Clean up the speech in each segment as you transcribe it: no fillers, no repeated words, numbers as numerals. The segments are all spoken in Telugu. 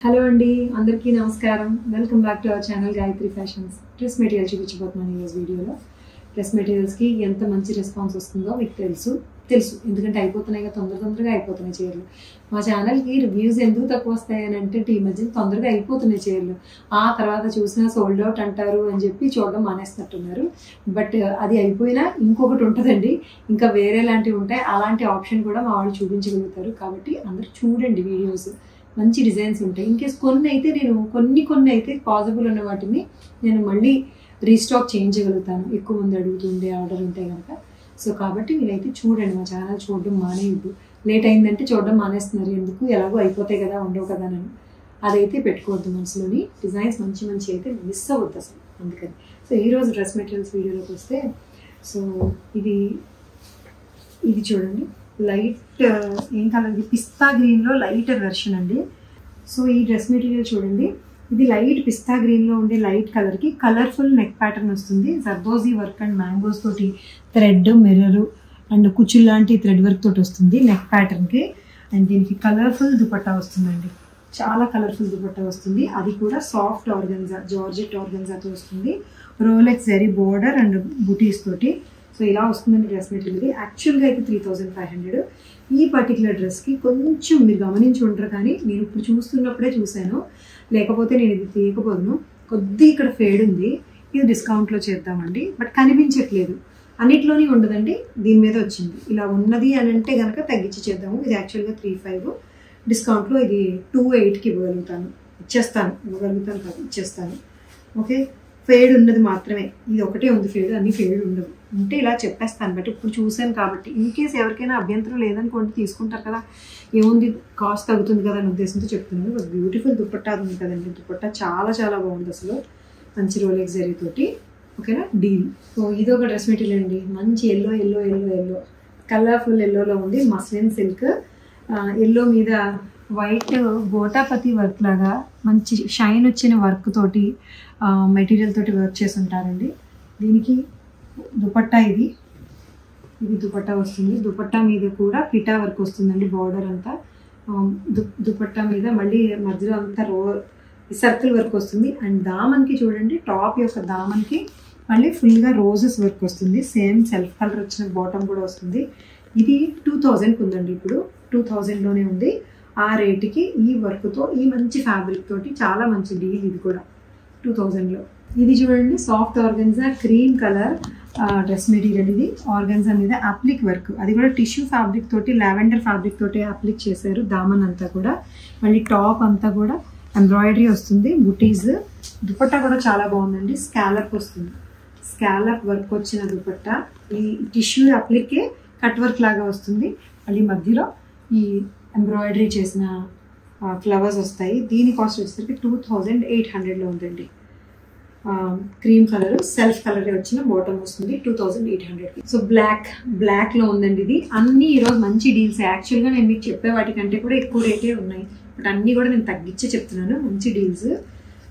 హలో అండి, అందరికీ నమస్కారం. Welcome back to our channel Gayatri fashions. Dress material చూపించబోతున్నాను ఈరోజు వీడియోలో. డ్రెస్ మెటీరియల్స్కి ఎంత మంచి రెస్పాన్స్ వస్తుందో మీకు తెలుసు ఎందుకంటే అయిపోతున్నాయి, తొందరగా అయిపోతున్నాయి చీరలు. మా ఛానల్కి రివ్యూస్ ఎందుకు తక్కువ వస్తాయని అంటే ఈ మధ్య తొందరగా అయిపోతున్నాయి చీరలు. ఆ తర్వాత చూసినా సోల్డ్ అవుట్ అంటారు అని చెప్పి చూడడం మానేస్తున్నట్టున్నారు. బట్ అది అయిపోయినా ఇంకొకటి ఉంటుందండి, ఇంకా వేరే లాంటివి ఉంటాయి. అలాంటి ఆప్షన్ కూడా మా వాళ్ళు చూపించగలుగుతారు. కాబట్టి అందరూ చూడండి వీడియోస్, మంచి డిజైన్స్ ఉంటాయి. ఇన్కేస్ కొన్ని అయితే నేను కొన్ని అయితే పాసిబుల్ ఉన్న వాటిని నేను మళ్ళీ రీస్టాక్ చేయించగలుగుతాను, ఎక్కువ మంది అడుగుతుండే ఆర్డర్ ఉంటే కనుక. సో కాబట్టి మీరైతే చూడండి, మా ఛానల్ చూడడం మానేయద్దు. లేట్ అయిందంటే చూడడం మానేస్తున్నారు, ఎందుకు ఎలాగో అయిపోతాయి కదా, ఉండవు కదా అని. అదైతే పెట్టుకోవద్దు మనసులోని. డిజైన్స్ మంచి అయితే మిస్ అవ్వద్దు అసలు, అందుకని. సో ఈరోజు డ్రెస్ మెటీరియల్స్ వీడియోలోకి వస్తే, సో ఇది చూడండి, లైట్ ఏం కలర్, పిస్తా గ్రీన్లో లైటర్ వెర్షన్ అండి. సో ఈ డ్రెస్ మెటీరియల్ చూడండి, ఇది లైట్ పిస్తా గ్రీన్లో ఉండే లైట్ కలర్కి కలర్ఫుల్ నెక్ ప్యాటర్న్ వస్తుంది. జర్దోజీ వర్క్ అండ్ మ్యాంగోస్ తోటి థ్రెడ్, మిర్రర్ అండ్ కుచ్చులు లాంటి థ్రెడ్ వర్క్ తోటి వస్తుంది నెక్ ప్యాటర్న్కి. అండ్ దీనికి కలర్ఫుల్ దుపట్టా వస్తుందండి, చాలా కలర్ఫుల్ దుపట్టా వస్తుంది. అది కూడా సాఫ్ట్ ఆర్గన్జా, జార్జెట్ ఆర్గన్జాతో వస్తుంది. రోలెక్స్ జరీ బోర్డర్ అండ్ బుటీస్ తోటి. సో ఇలా వస్తుందండి డ్రెస్ మెటీరియల్. ఇది యాక్చువల్గా అయితే 3500. ఈ పర్టికులర్ డ్రెస్కి కొంచెం మీరు గమనించి ఉంటారు, కానీ నేను ఇప్పుడు చూస్తున్నప్పుడే చూశాను, లేకపోతే నేను ఇది తీయకపోదును. కొద్ది ఇక్కడ ఫేడ్ ఉంది, ఇది డిస్కౌంట్లో చేద్దామండి. బట్ కనిపించట్లేదు, అన్నిట్లోనే ఉండదండి, దీని మీద వచ్చింది. ఇలా ఉన్నది అని అంటే కనుక తగ్గించి చేద్దాము. ఇది యాక్చువల్గా 3500, డిస్కౌంట్లో ఇది 2800కి ఇచ్చేస్తాను. ఓకే, ఫేడ్ ఉన్నది మాత్రమే, ఇది ఒకటే ఉంది ఫేడ్, అన్ని ఫేడ్ ఉండదు. ఉంటే ఇలా చెప్పేస్తాను, బట్ ఇప్పుడు చూశాను కాబట్టి. ఇన్ కేస్ ఎవరికైనా అభ్యంతరం లేదనుకోండి, తీసుకుంటారు కదా, ఏముంది కాస్ట్ తగ్గుతుంది కదా అనే ఉద్దేశంతో చెప్తున్నాను. ఒక బ్యూటిఫుల్ దుపట్టా ఉంది కదండి, దుపట్టా చాలా బాగుంది అసలు, మంచి రోలెక్స్ జరీ తోటి. ఓకేనా, డీల్. సో ఇది ఒక డ్రెస్ మెటీరియల్ అండి, మంచి ఎల్లో కలర్ఫుల్ ఎల్లోలో ఉంది. మస్లిన్ సిల్క్ ఎల్లో మీద వైట్ గోటాపతి వర్క్ లాగా మంచి షైన్ వచ్చిన వర్క్ తోటి మెటీరియల్ తోటి వర్క్ చేసి ఉంటారండి. దీనికి దుపట్టా, ఇది దుపట్టా వస్తుంది. దుపట్టా మీద కూడా పిటా వర్క్ వస్తుందండి, బార్డర్ అంతా. దుపట్టా మీద మళ్ళీ మధ్యలో అంతా సర్కిల్ వర్క్ వస్తుంది. అండ్ దామన్కి చూడండి, టాప్ యొక్క దామన్కి మళ్ళీ ఫుల్గా రోజెస్ వర్క్ వస్తుంది. సేమ్ సెల్ఫ్ కలర్ వచ్చిన బాటమ్ కూడా వస్తుంది. ఇది 2000కి ఉందండి, ఇప్పుడు 2000లోనే ఉంది. ఆ రేటుకి ఈ వర్క్తో, ఈ మంచి ఫ్యాబ్రిక్ తోటి చాలా మంచి డీల్. ఇది కూడా 2000లో. ఇది చూడండి, soft organza cream colour dress material. ఇది ఆర్గన్జా మీద అప్లిక్ వర్క్, అది కూడా టిష్యూ ఫ్యాబ్రిక్ తోటి, లావెండర్ ఫ్యాబ్రిక్ తోటి అప్లిక్ చేశారు దామన్ అంతా కూడా. మళ్ళీ టాప్ అంతా కూడా ఎంబ్రాయిడరీ వస్తుంది, బుటీస్. దుపట్టా కూడా చాలా బాగుందండి, స్కాలప్ వస్తుంది, స్కాలప్ వర్క్ వచ్చిన దుపట్టా. ఈ టిష్యూ అప్లికే కట్ వర్క్ లాగా వస్తుంది. మళ్ళీ మధ్యలో ఈ ఎంబ్రాయిడరీ చేసిన ఫ్లవర్స్ వస్తాయి. దీని కాస్ట్ వచ్చేసరికి 2800లో ఉందండి. క్రీమ్ కలర్, సెల్ఫ్ కలర్ వచ్చిన బాటమ్ వస్తుంది, 2800కి. సో బ్లాక్లో ఉందండి ఇది. అన్నీ ఈరోజు మంచి డీల్స్. యాక్చువల్గా నేను మీకు చెప్పే వాటికంటే కూడా ఎక్కువ రేటే ఉన్నాయి, బట్ అన్నీ కూడా నేను తగ్గించే చెప్తున్నాను, మంచి డీల్స్.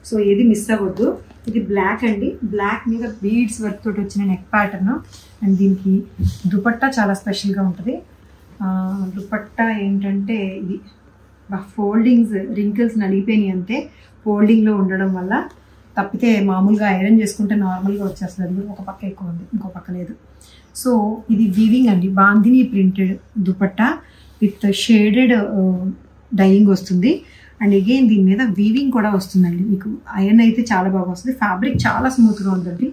సో ఏది మిస్ అవ్వద్దు. ఇది బ్లాక్ అండి, బ్లాక్ మీద బీడ్స్ వర్క్ తోటి వచ్చిన నెక్ ప్యాటర్న్. అండ్ దీనికి దుపట్టా చాలా స్పెషల్గా ఉంటుంది. దుపట్టా ఏంటంటే ఇది ఫోల్డింగ్స్, రింకిల్స్ నలిగిపోయినాయి అంతే, ఫోల్డింగ్లో ఉండడం వల్ల. తప్పితే మామూలుగా ఐరన్ చేసుకుంటే నార్మల్గా వచ్చేస్తుంది. ఒక పక్క ఎక్కువ ఉంది, ఇంకో పక్క లేదు. సో ఇది వీవింగ్ అండి, bandhani printed dupatta with shaded dyeing వస్తుంది. అండ్ అగైన్ దీని మీద వీవింగ్ కూడా వస్తుందండి. మీకు ఐరన్ అయితే చాలా బాగా వస్తుంది. ఫ్యాబ్రిక్ చాలా స్మూత్గా ఉందండి.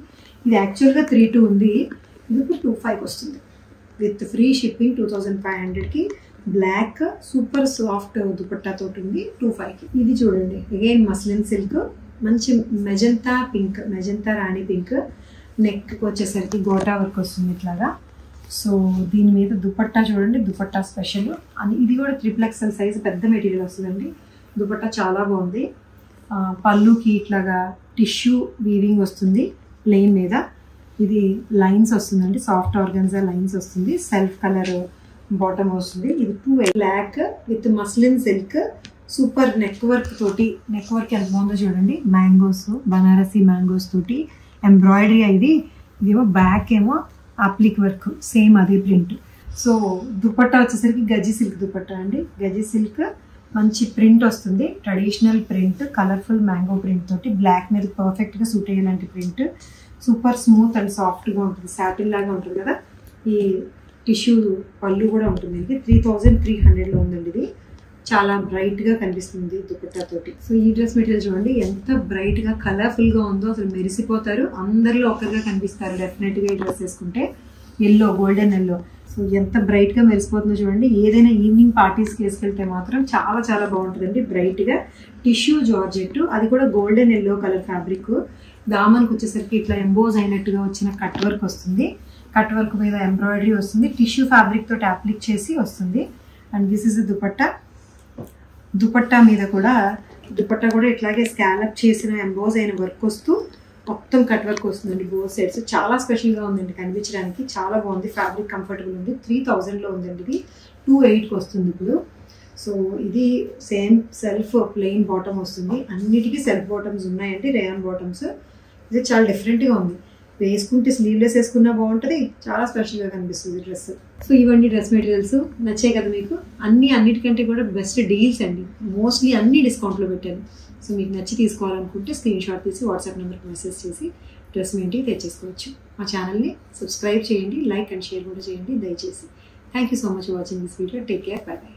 ఇది యాక్చువల్గా 3200 ఉంది, ఇది 2500కి వస్తుంది విత్ ఫ్రీ షిప్పింగ్. 2500కి బ్లాక్ సూపర్ సాఫ్ట్ దుపట్టాతో ఉంది, 2500కి. ఇది చూడండి, అగైన్ మస్లిన్ సిల్క్, మంచి మెజంతా పింక్, మెజంతా రాణి పింక్. నెక్కి వచ్చేసరికి గోటా వర్క్ వస్తుంది ఇట్లాగా. సో దీని మీద దుపట్టా చూడండి, దుపట్టా స్పెషల్ అని. ఇది కూడా 3XL సైజ్ పెద్ద మెటీరియల్ వస్తుందండి. దుపట్టా చాలా బాగుంది. పళ్ళుకి ఇట్లాగా టిష్యూ వీవింగ్ వస్తుంది ప్లెయిన్ మీద. ఇది లైన్స్ వస్తుందండి, సాఫ్ట్ ఆర్గన్జా లైన్స్ వస్తుంది. సెల్ఫ్ కలర్ బాటమ్ వస్తుంది. ఇది 2 black with muslin silk, super neck work తోటి. నెక్ వర్క్ ఎంత బాగుందో చూడండి, మ్యాంగోస్, బనారసి మ్యాంగోస్ తోటి ఎంబ్రాయిడరీ. ఇదేమో బ్యాక్ ఏమో అప్లిక్ వర్క్, సేమ్ అదే ప్రింట్. సో దుపట్టా వచ్చేసరికి గజి సిల్క్ దుపట్టా అండి, గజి సిల్క్ మంచి ప్రింట్ వస్తుంది, traditional print, colourful mango print తోటి బ్లాక్ మీద పర్ఫెక్ట్గా సూట్ అయ్యేలాంటి ప్రింట్. సూపర్ స్మూత్ అండ్ సాఫ్ట్గా ఉంటుంది, సాటిన్ లాగా ఉంటుంది కదా. ఈ టిష్యూ పళ్ళు కూడా ఉంటుంది. ఇది 3300లో ఉందండి. ఇది చాలా బ్రైట్గా కనిపిస్తుంది దుపట్టాతోటి. సో ఈ డ్రెస్ మెటీరియల్ చూడండి ఎంత బ్రైట్గా కలర్ఫుల్గా ఉందో, అసలు మెరిసిపోతారు, అందరిలో ఒక్కరిగా కనిపిస్తారు డెఫినెట్గా ఈ డ్రెస్ వేసుకుంటే. ఎల్లో, గోల్డెన్ ఎల్లో, సో ఎంత బ్రైట్గా మెరిసిపోతుందో చూడండి. ఏదైనా ఈవినింగ్ పార్టీస్కి వేసుకెళ్తే మాత్రం చాలా చాలా బాగుంటుందండి. బ్రైట్గా టిష్యూ జార్జెట్, అది కూడా గోల్డెన్ ఎల్లో కలర్ ఫ్యాబ్రిక్. దామన్కి వచ్చేసరికి ఇట్లా ఎంబోజ్ అయినట్టుగా వచ్చిన కట్ వర్క్ వస్తుంది, కట్ వర్క్ మీద ఎంబ్రాయిడరీ వస్తుంది, టిష్యూ ఫ్యాబ్రిక్ తోటి అప్లిక్ చేసి వస్తుంది. And this is dupatta. Dupatta మీద కూడా దుపట్టా కూడా ఇట్లాగే స్కాలప్ చేసిన ఎంబోజ్ అయిన వర్క్ వస్తూ మొత్తం కట్ వర్క్ వస్తుందండి బోత్ సైడ్స్. చాలా స్పెషల్గా ఉందండి కనిపించడానికి, చాలా బాగుంది. ఫ్యాబ్రిక్ కంఫర్టబుల్ ఉంది. 3000లో ఉందండి. ఇది 28కి వస్తుంది ఇప్పుడు. సో ఇది సేమ్ సెల్ఫ్ ప్లెయిన్ బాటమ్ వస్తుంది. అన్నిటికీ సెల్ఫ్ బాటమ్స్ ఉన్నాయండి, రేయాన్ బాటమ్స్. ఇది చాలా డిఫరెంట్గా ఉంది. వేసుకుంటే స్లీవ్లెస్ వేసుకున్నా బాగుంటుంది, చాలా స్పెషల్గా కనిపిస్తుంది డ్రెస్. సో ఇవన్నీ డ్రెస్ మెటీరియల్స్ నచ్చాయి కదా మీకు. అన్నిటికంటే కూడా బెస్ట్ డీల్స్ అండి, మోస్ట్లీ అన్ని డిస్కౌంట్లో పెట్టాను. సో మీకు నచ్చి తీసుకోవాలనుకుంటే స్క్రీన్ షాట్ తీసి వాట్సాప్ నెంబర్కి మెసేజ్ చేసి డ్రెస్ మీ ఇంటికి తెచ్చేసుకోవచ్చు. మా ఛానల్ని సబ్స్క్రైబ్ చేయండి, లైక్ అండ్ షేర్ కూడా చేయండి దయచేసి. Thank you so much for watching this video. Take care, by by.